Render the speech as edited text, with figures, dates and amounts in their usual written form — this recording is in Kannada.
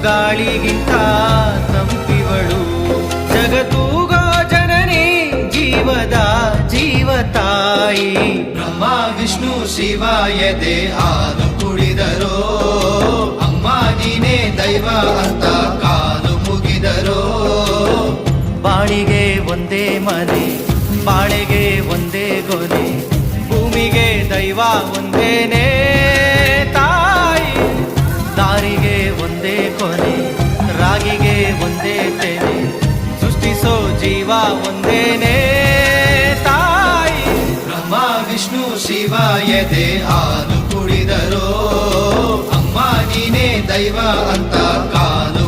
ಗಾಳಿಗಿಂತ ತಂಪಿವಳು ಜಗತ್ತೂಗೋ ಜನನಿ ಜೀವದ ಜೀವತಾಯಿ. ಬ್ರಹ್ಮ ವಿಷ್ಣು ಶಿವ ಎದೆ ಹಾಲು ಕುಡಿದರೋ ಅಮ್ಮ ನೀನೇ ದೈವ ಅಂತ ಕಾಲು ಮುಗಿದರೋ. ಬಾಳಿಗೆ ಒಂದೇ ಮನೆ ಬಾಳೆಗೆ ಒಂದೇ ಗೊನೆ ಭೂಮಿಗೆ ದೈವ ಒಂದೇನೇ ತಾಯಿ. ದಾರಿಗೆ ಒಂದೇ ಕೊನೆ ರಾಗಿಗೆ ಒಂದೇ ತೆನೆ ಸೃಷ್ಟಿಸೋ ಜೀವ ಒಂದೇನೇ ತಾಯಿ. ಬ್ರಹ್ಮ ವಿಷ್ಣು ಶಿವ ಎದೆ ಹಾಲು ಕುಡಿದರೋ ಅಮ್ಮ ನೀನೇ ದೈವ ಅಂತ ಕಾಲು